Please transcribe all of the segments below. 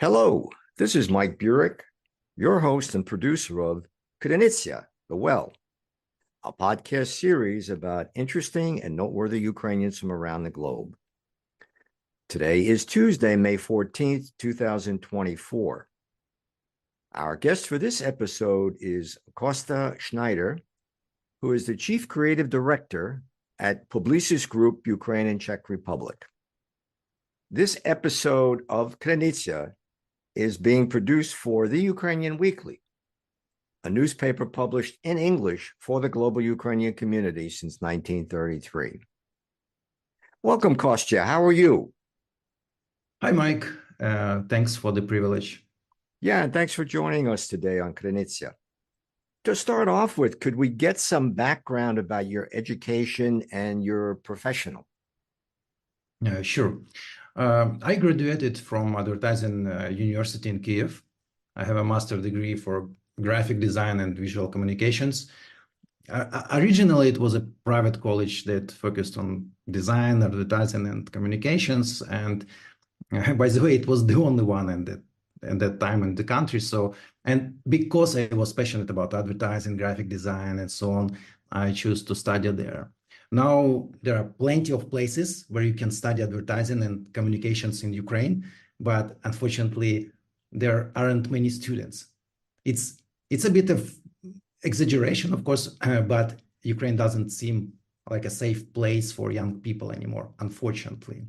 Hello, this is Mike Burek, your host and producer of Krynytsia, The Well, a podcast series about interesting and noteworthy Ukrainians from around the globe. Today is Tuesday, May 14th, 2024. Our guest for this episode is Kosta Schneider, who is the Chief Creative Director at Publicis Group, Ukraine and Czech Republic. This episode of Krynytsia is being produced for The Ukrainian Weekly, a newspaper published in English for the global Ukrainian community since 1933. Welcome, Kostya. How are you? Hi, Mike. Thanks for the privilege. Yeah, and thanks for joining us today on Krynytsia. To start off with, could we get some background about your education and your professional? Sure. I graduated from Advertising University in Kiev. I have a master's degree for graphic design and visual communications. Originally, it was a private college that focused on design, advertising, and communications. And by the way, it was the only one at that time in the country. And because I was passionate about advertising, graphic design, and so on, I chose to study there. Now, there are plenty of places where you can study advertising and communications in Ukraine, but unfortunately, there aren't many students. It's a bit of exaggeration, of course, but Ukraine doesn't seem like a safe place for young people anymore, unfortunately.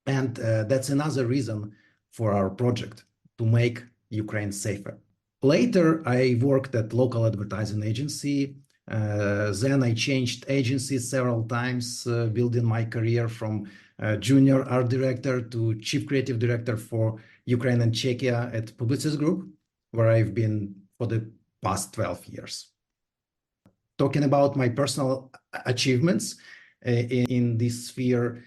And that's another reason for our project, to make Ukraine safer. Later, I worked at local advertising agency. Then I changed agencies several times, building my career from junior art director to chief creative director for Ukraine and Czechia at Publicis Group, where I've been for the past 12 years. Talking about my personal achievements in this sphere,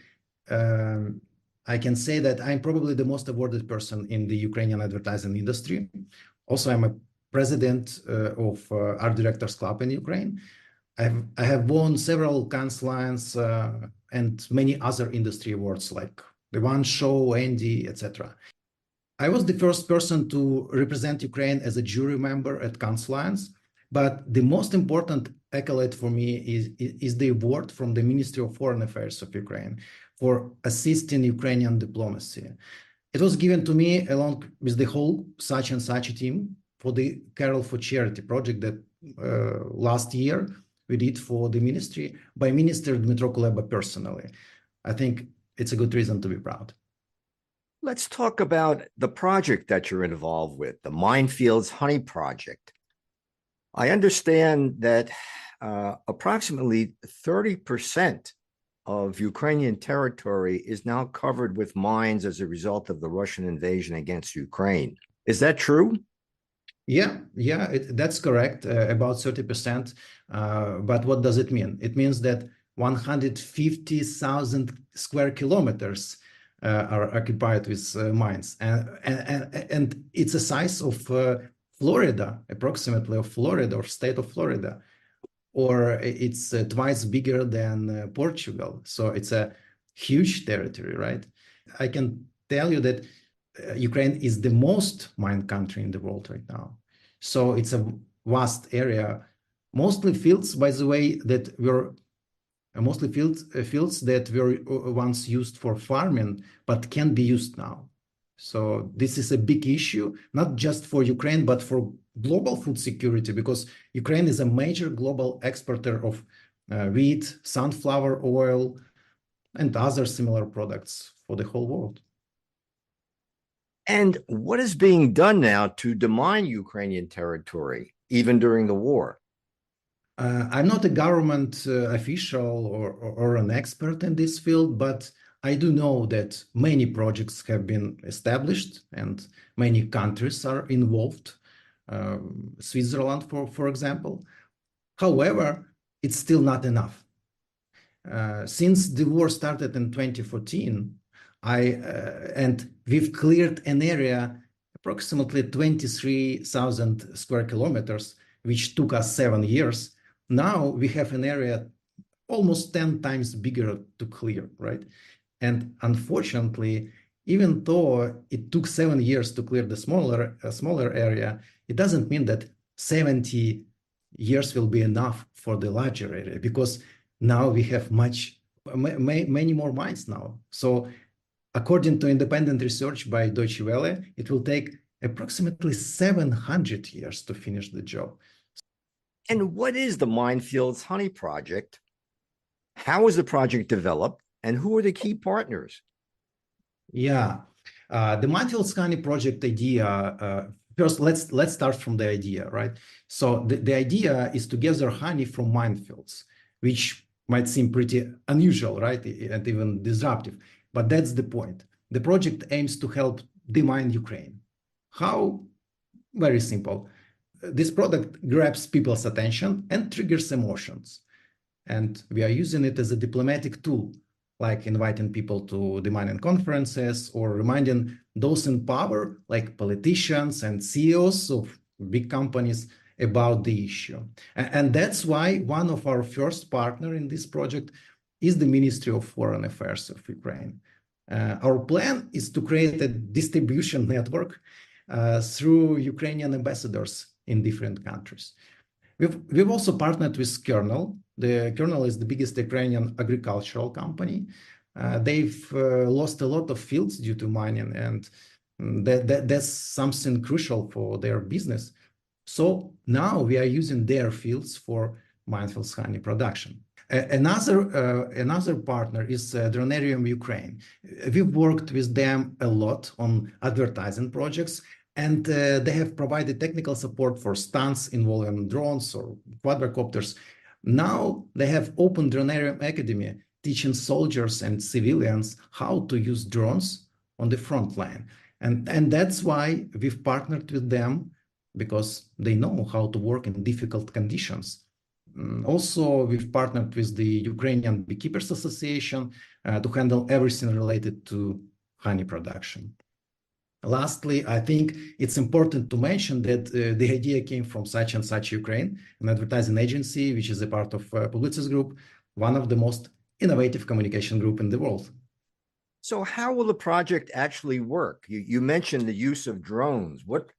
I can say that I'm probably the most awarded person in the Ukrainian advertising industry. Also, I'm a president of Art Directors Club in Ukraine. I have won several Cannes Lions and many other industry awards like the One Show, Andy, etc. I was the first person to represent Ukraine as a jury member at Cannes Lions, but the most important accolade for me is the award from the Ministry of Foreign Affairs of Ukraine for assisting Ukrainian diplomacy. It was given to me along with the whole such and such team for the Carol for Charity project that last year we did for the ministry by Minister Dmytro Kuleba personally. I think it's a good reason to be proud. Let's talk about the project that you're involved with, the Minefields Honey Project. I understand that approximately 30% of Ukrainian territory is now covered with mines as a result of the Russian invasion against Ukraine. Is that true? Yeah, that's correct, about 30%. But what does it mean? It means that 150,000 square kilometers are occupied with mines. And it's a size of Florida, approximately of Florida or state of Florida. Or it's twice bigger than Portugal. So it's a huge territory, right? I can tell you that Ukraine is the most mined country in the world right now. So it's a vast area, mostly fields, by the way, that were mostly fields that were once used for farming, but can be used now. So this is a big issue, not just for Ukraine, but for global food security, because Ukraine is a major global exporter of wheat, sunflower oil, and other similar products for the whole world. And what is being done now to demine Ukrainian territory, even during the war? I'm not a government official or an expert in this field, but I do know that many projects have been established and many countries are involved, Switzerland, for example. However, it's still not enough. Since the war started in 2014, and we've cleared an area approximately 23,000 square kilometers, which took us 7 years. Now we have an area almost 10 times bigger to clear, right? And unfortunately, Even though it took 7 years to clear the smaller area, it doesn't mean that 70 years will be enough for the larger area, because now we have many more mines now. So according to independent research by Deutsche Welle, it will take approximately 700 years to finish the job. And what is the Minefields Honey Project? How is the project developed, and who are the key partners? Yeah, the Minefields Honey Project idea. First, let's start from the idea, right? So the idea is to gather honey from minefields, which might seem pretty unusual, right, and even disruptive. But that's the point. The project aims to help demine Ukraine. How? Very simple. This product grabs people's attention and triggers emotions. And we are using it as a diplomatic tool, like inviting people to demining conferences or reminding those in power, like politicians and CEOs of big companies, about the issue. And that's why one of our first partner in this project is the Ministry of Foreign Affairs of Ukraine. Our plan is to create a distribution network through Ukrainian ambassadors in different countries. We've also partnered with Kernel. The Kernel is the biggest Ukrainian agricultural company. They've lost a lot of fields due to mining, and that's something crucial for their business. So now we are using their fields for Minefields honey production. Another partner is Dronarium Ukraine. We've worked with them a lot on advertising projects, and they have provided technical support for stunts involving drones or quadricopters. Now they have opened Dronarium Academy, teaching soldiers and civilians how to use drones on the front line. And that's why we've partnered with them, because they know how to work in difficult conditions. Also, we've partnered with the Ukrainian Beekeepers Association to handle everything related to honey production. Lastly, I think it's important to mention that the idea came from Such and Such Ukraine, an advertising agency, which is a part of Publicis Group, one of the most innovative communication group in the world. So how will the project actually work? You mentioned the use of drones. What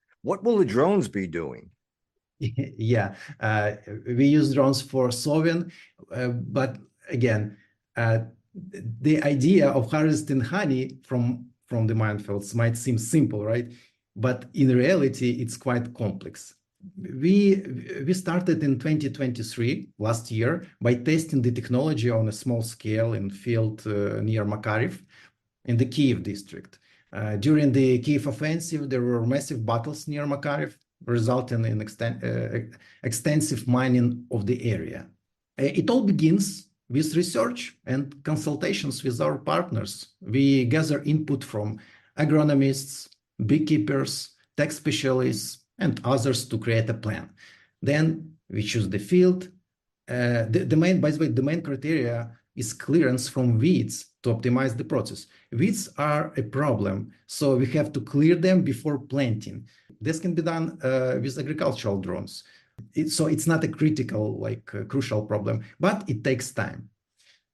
will the drones be doing? Yeah, we use drones for sowing, but again, the idea of harvesting honey from the minefields might seem simple, right? But in reality, it's quite complex. We started in 2023, last year, by testing the technology on a small scale in field near Makariv in the Kiev district. During the Kiev offensive, there were massive battles near Makariv, resulting in extensive mining of the area. It all begins with research and consultations with our partners. We gather input from agronomists, beekeepers, tech specialists, and others to create a plan. Then we choose the field. By the way, the main criteria is clearance from weeds to optimize the process. Weeds are a problem, so we have to clear them before planting. This can be done with agricultural drones. So it's not a critical, crucial problem, but it takes time.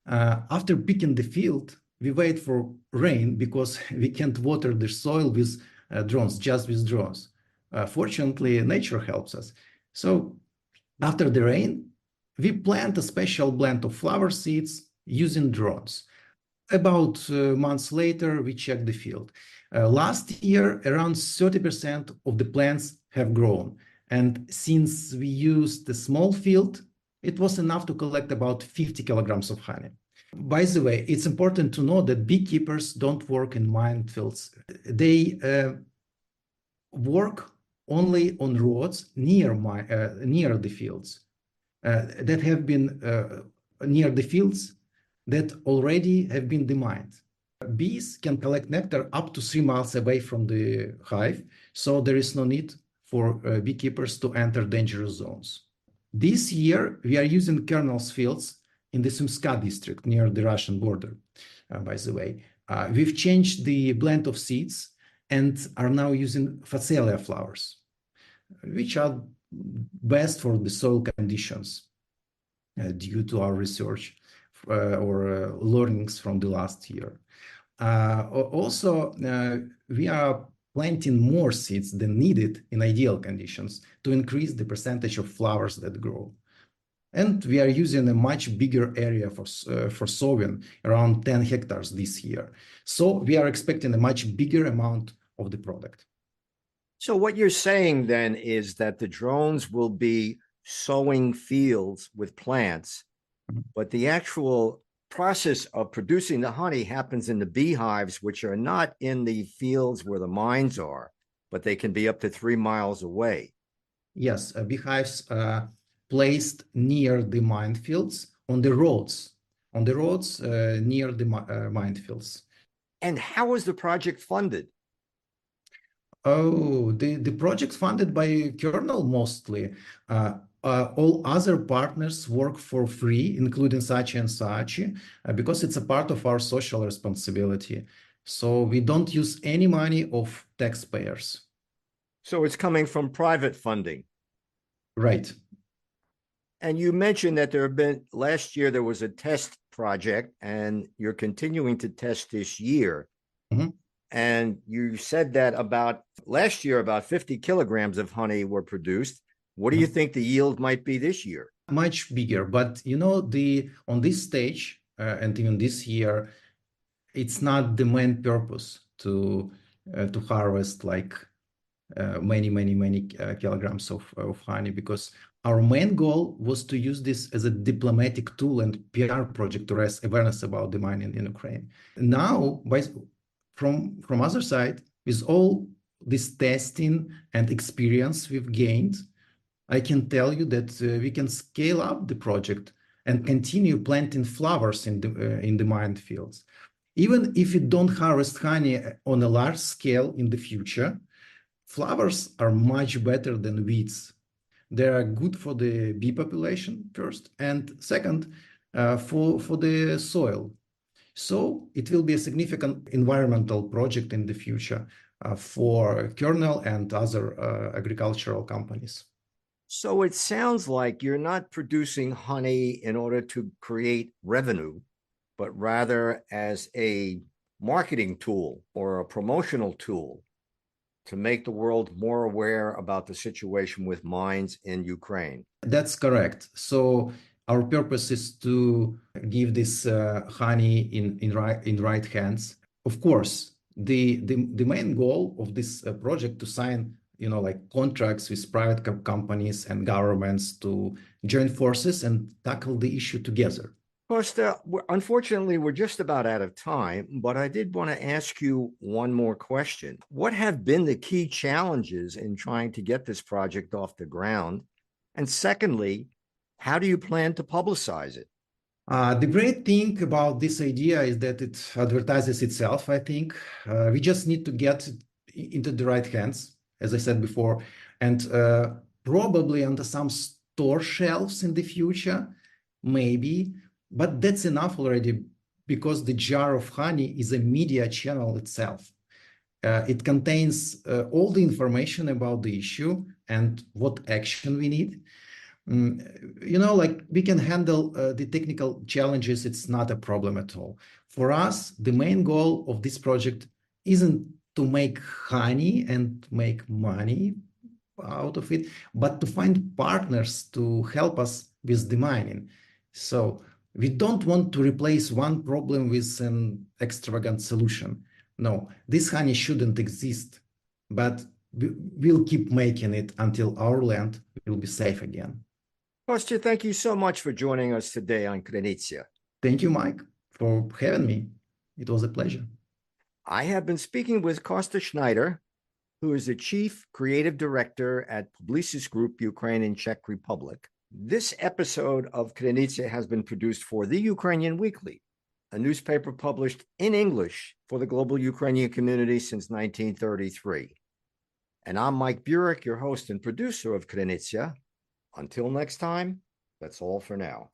After picking the field, we wait for rain because we can't water the soil with drones, just with drones. Fortunately, nature helps us. So after the rain, we plant a special blend of flower seeds using drones. About months later, we check the field. Last year, around 30% of the plants have grown. And since we used the small field, it was enough to collect about 50 kilograms of honey. By the way, it's important to know that beekeepers don't work in minefields. They work only on roads near the fields that have been near the fields that already have been demined. Bees can collect nectar up to 3 miles away from the hive, so there is no need for beekeepers to enter dangerous zones. This year, we are using Kernel's fields in the Sumska district near the Russian border, by the way. We've changed the blend of seeds and are now using Phacelia flowers, which are best for the soil conditions due to our research or learnings from the last year. Also, we are planting more seeds than needed in ideal conditions to increase the percentage of flowers that grow. And we are using a much bigger area for sowing, around 10 hectares this year. So we are expecting a much bigger amount of the product. So what you're saying then is that the drones will be sowing fields with plants, but the actual process of producing the honey happens in the beehives, which are not in the fields where the mines are, but they can be up to 3 miles away. Yes, beehives placed near the minefields on the roads, near the minefields. And how is the project funded? Oh, the project funded by Kernel mostly. All other partners work for free, including Sachi and Sachi, because it's a part of our social responsibility. So we don't use any money of taxpayers. So it's coming from private funding. Right. And you mentioned that last year there was a test project, and you're continuing to test this year. Mhm. And you said that about last year, about 50 kilograms of honey were produced. What do you think the yield might be this year? Much bigger, but on this stage and even this year, it's not the main purpose to harvest like many kilograms of honey, because our main goal was to use this as a diplomatic tool and PR project to raise awareness about the mining in Ukraine. Now, from other side, with all this testing and experience we've gained, I can tell you that we can scale up the project and continue planting flowers in the mine fields. Even if we don't harvest honey on a large scale in the future, flowers are much better than weeds. They are good for the bee population first, and second, for the soil. So it will be a significant environmental project in the future for Kernel and other agricultural companies. So it sounds like you're not producing honey in order to create revenue, but rather as a marketing tool or a promotional tool to make the world more aware about the situation with mines in Ukraine. That's correct. So our purpose is to give this honey in right hands. Of course, the main goal of this project to sign like contracts with private companies and governments to join forces and tackle the issue together. Costa, unfortunately, we're just about out of time, but I did want to ask you one more question. What have been the key challenges in trying to get this project off the ground? And secondly, how do you plan to publicize it? The great thing about this idea is that it advertises itself, I think. We just need to get into the right hands, as I said before, and probably under some store shelves in the future, maybe. But that's enough already, because the jar of honey is a media channel itself. It contains all the information about the issue and what action we need. Like we can handle the technical challenges. It's not a problem at all. For us, the main goal of this project isn't to make honey and make money out of it, but to find partners to help us with the mining. So we don't want to replace one problem with an extravagant solution. No, this honey shouldn't exist, but we'll keep making it until our land will be safe again. Kostya, thank you so much for joining us today on Krynytsia. Thank you, Mike, for having me. It was a pleasure. I have been speaking with Kosta Schneider, who is the Chief Creative Director at Publicis Group Ukraine and Czech Republic. This episode of Krynytsia has been produced for The Ukrainian Weekly, a newspaper published in English for the global Ukrainian community since 1933. And I'm Mike Burek, your host and producer of Krynytsia. Until next time, that's all for now.